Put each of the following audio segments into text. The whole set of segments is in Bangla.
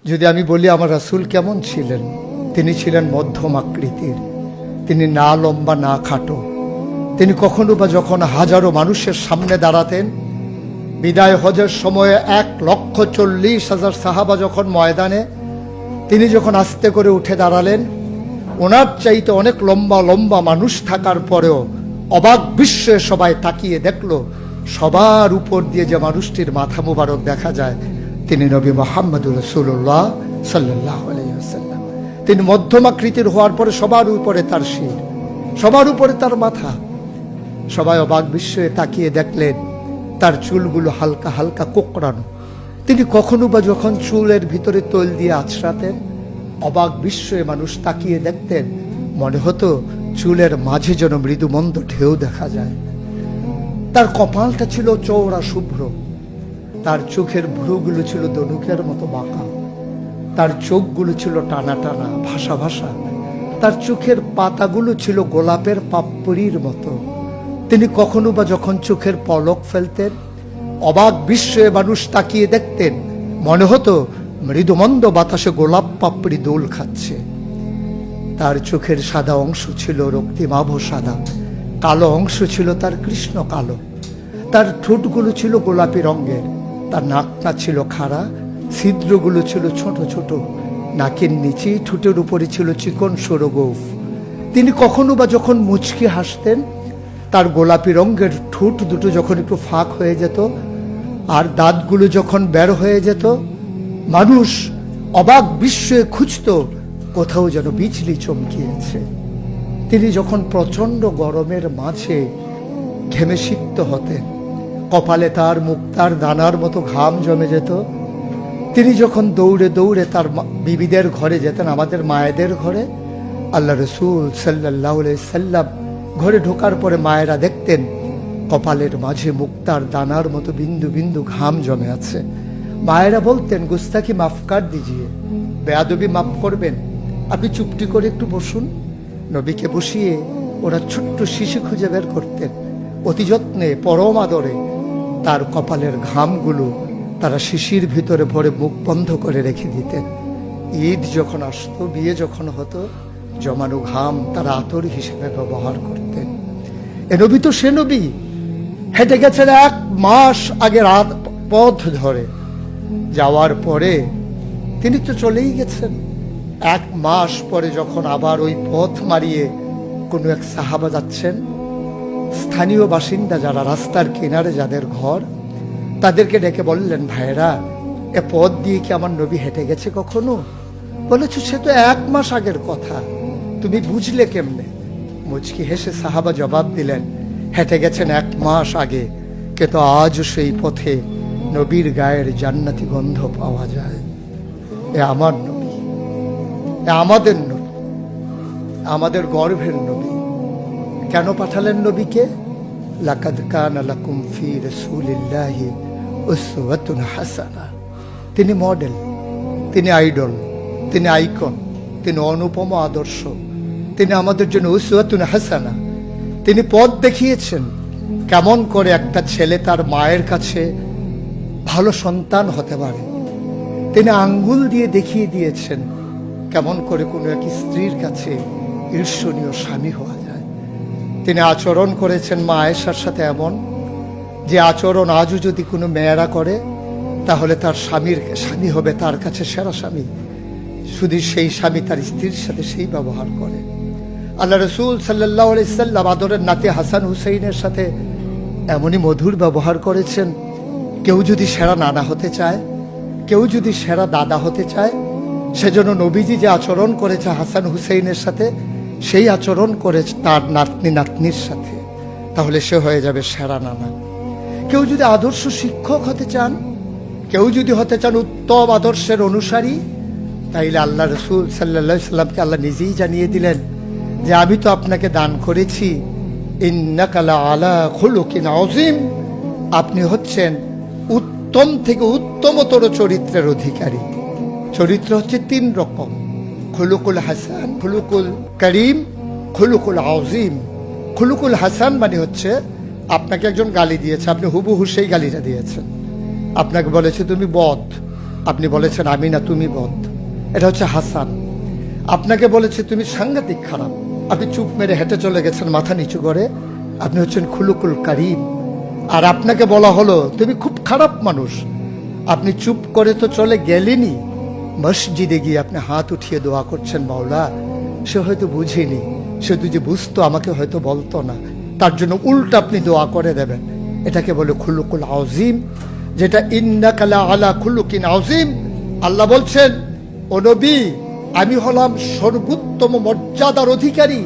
যদি আমি বলি আমার রাসূল কেমন ছিলেন, তিনি ছিলেন মধ্যম আকৃতির, তিনি না লম্বা না খাটো। তিনি কখনো বা যখন হাজারো মানুষের সামনে দাঁড়াতেন, বিদায় হজের সময়ে 1,40,000 সাহাবা যখন ময়দানে, তিনি যখন আস্তে করে উঠে দাঁড়ালেন, ওনার চাইতে অনেক লম্বা লম্বা মানুষ থাকার পরেও অবাক বিস্ময়ে সবাই তাকিয়ে দেখলো সবার উপর দিয়ে যে মানুষটির মাথা মুবারক দেখা যায়, তিনি নবী মুহাম্মদুর রাসূলুল্লাহ সাল্লাল্লাহু আলাইহি ওয়াসাল্লাম। তিনি মধ্যম আকৃতির হওয়ার পরে সবার উপরে তার শির, সবার উপরে তার মাথা। সবাই অবাক বিস্ময়ে তাকিয়ে দেখলেন তার চুলগুলো হালকা হালকা কোঁকড়ানো। তিনি কখনো বা যখন চুলের ভিতরে তৈল দিয়ে আছড়াতেন, অবাক বিস্ময়ে মানুষ তাকিয়ে দেখতেন, মনে হতো চুলের মাঝে যেন মৃদুমন্দ ঢেউ দেখা যায়। তার কপালটা ছিল চওড়া শুভ্র, তার চোখের ভ্রুগুলো ছিল ধনুকের মতো বাঁকা, তার চোখগুলো ছিল টানা টানা ভাসা ভাসা, তার চোখের পাতাগুলো ছিল গোলাপের পাপড়ির মতো। তিনি কখনো বা যখন চোখের পলক ফেলতেন, অবাক বিস্ময়ে মানুষ তাকিয়ে দেখতেন, মনে হতো মৃদুমন্দ বাতাসে গোলাপ পাপড়ি দোল খাচ্ছে। তার চোখের সাদা অংশ ছিল রক্তিমাভ সাদা, কালো অংশ ছিল তার কৃষ্ণ কালো। তার ঠোঁটগুলো ছিল গোলাপি রঙের, তার নাকটা ছিল খাড়া, ছিদ্রগুলো ছিল ছোট ছোট, নাকের নিচে ঠোঁটের উপরে ছিল চিকন সরু গোঁফ। তিনি কখনো বা যখন মুচকি হাসতেন, তার গোলাপি রঙের ঠোঁট দুটো যখন একটু ফাঁক হয়ে যেত আর দাঁতগুলো যখন বের হয়ে যেত, মানুষ অবাক বিস্ময়ে খুঁজত কোথাও যেন বিজলি চমকিয়েছে। তিনি যখন প্রচন্ড গরমের মাঝে ঘেমে সিক্ত হতেন, কপালে তার মুক্তার দানার মতো ঘাম জমে যেত। তিনি যখন দৌড়ে দৌড়ে তার বিবিদের ঘরে যেতেন, আমাদের মায়েদের ঘরে, আল্লাহ রাসূল সাল্লাল্লাহু আলাইহি সাল্লাম ঘরে ঢোকার পরে মায়েরা দেখতেন কপালের মাঝে মুক্তার দানার মতো বিন্দু বিন্দু ঘাম জমে আছে। মায়েরা বলতেন, গুস্তাখি মাফ কর দিজিয়ে, বেয়াদবি মাফ করবেন, আপনি চুপটি করে একটু বসুন। নবীকে বসিয়ে ওরা ছোট্ট শিশু খুঁজে বের করতেন, অতি যত্নে পরম আদরে তার কপালের ঘামগুলো তারা শিশির ভিতরে ভরে মুখ বন্ধ করে রেখে দিতেন। ঈদ যখন আসতো, বিয়ে যখন হতো, জমানো ঘাম তারা আতর হিসেবে ব্যবহার করতেন। এ নবী তো সে নবী, হেঁটে গেছেন 1 মাস আগে রাত পথ ধরে, যাওয়ার পরে তিনি তো চলেই গেছেন। 1 মাস পরে যখন আবার ওই পথ মারিয়ে কোনো এক সাহাবা যাচ্ছেন, স্থানীয় বাসিন্দা যারা রাস্তার কিনারে যাদের ঘর, তাদেরকে ডেকে বললেন, ভাইরা এ পথ দিয়ে কি আমার নবী হেঁটে গেছে কখনো? বলেছ সে তো 1 মাস আগের কথা, তুমি বুঝলে কেমনে? মুচকি হেসে সাহাবা জবাব দিলেন, হেঁটে গেছেন 1 মাস আগে, কিন্তু আজও সেই পথে নবীর গায়ের জান্নাতি গন্ধ পাওয়া যায়। এ আমার নবী, এ আমাদের নবী, আমাদের গর্ভের নবী। কেন পাঠালেন নবীকে? লাকাদ কানা লাকুম ফি রাসূলিল্লাহি উসওয়াতুন হাসানাহ। তিনি মডেল, তিনি আইডল, তিনি আইকন, তিনি অনুপম আদর্শ, তিনি আমাদের জন্য উসওয়াতুন হাসানাহ। তিনি পথ দেখিয়েছেন কেমন করে একটা ছেলে তার মায়ের কাছে ভালো সন্তান হতে পারে। তিনি আঙ্গুল দিয়ে দেখিয়ে দিয়েছেন কেমন করে কোনো এক স্ত্রীর কাছে ঈর্ষণীয় স্বামী হওয়া যায়। তিনি আচরণ করেছেন মা আয়েশার সাথে এমন যে আচরণ আজও যদি কোনো মেয়েরা করে, তাহলে তার স্বামী হবে তার কাছে সেরা স্বামী। শুধু সেই স্বামী তার স্ত্রীর সাথে সেই ব্যবহার করে। আল্লাহ রাসূল সাল্লাল্লাহু আলাইহি সাল্লাম আদরের নাতি হাসান হুসাইনের সাথে এমনই মধুর ব্যবহার করেছেন। কেউ যদি সেরা নানা হতে চায়, কেউ যদি সেরা দাদা হতে চায়, সেজন্য নবীজি যে আচরণ করেছে হাসান হুসাইনের সাথে, সেই আচরণ করেছে তার নাতনি নাতনির সাথে, তাহলে সে হয়ে যাবে সেরা নানা। কেউ যদি আদর্শ শিক্ষক হতে চান, কেউ যদি হতে চান উত্তম আদর্শের অনুসারী, তাইলে আল্লাহ রাসূল সাল্লাল্লাহু আলাইহি সাল্লামকে আল্লাহ নিজেই জানিয়ে দিলেন যে আমি তো আপনাকে দান করেছি ইন্নাকা লাআলা খুলুকিন আযীম, আপনি হচ্ছেন উত্তম থেকে উত্তমতর চরিত্রের অধিকারী। চরিত্র হচ্ছে 3 রকম, খুলুকুল হাসান, খুলুকুল করিম, খুলুকুল আযীম। খুলুকুল হাসান মানে হচ্ছে আপনাকে একজন গালি দিয়েছে, আপনি হুবহু সেই গালিটা দিয়েছেন। আপনাকে বলেছে তুমি বদ, আপনি বলেছেন আমি না, তুমি বদ। এটা হচ্ছে হাসান। আপনাকে বলেছে তুমি সাংঘাতিক খারাপ, আপনি চুপ মেরে হেঁটে চলে গেছেন মাথা নিচু করে, আপনি হচ্ছেন খুলুকুল কারিম। আর আপনাকে বলা হলো তুমি খুব খারাপ মানুষ, আপনি চুপ করে তো চলে গেলেনই, মসজিদে গিয়ে আপনি হাত উঠিয়ে দোয়া করছেন, মাওলা সে হয়তো বুঝেনি, সে যদি বুঝতো আমাকে হয়তো বলতো না, তার জন্য উল্টা আপনি দোয়া করে দেবেন। এটাকে বলে খুলুকুল আযীম, যেটা ইন্নাকা লা আলা খুলুকিন আযীম। আল্লাহ বলছেন, ও নবী, আমি হলাম সর্বোত্তম মর্যাদার অধিকারী,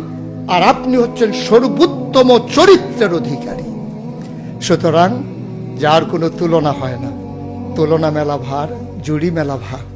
আর আপনি হচ্ছেন সর্বোত্তম চরিত্রের অধিকারী। সুতরাং যার কোনো তুলনা হয় না, তুলনা মেলা ভার, জুড়ি মেলা ভার।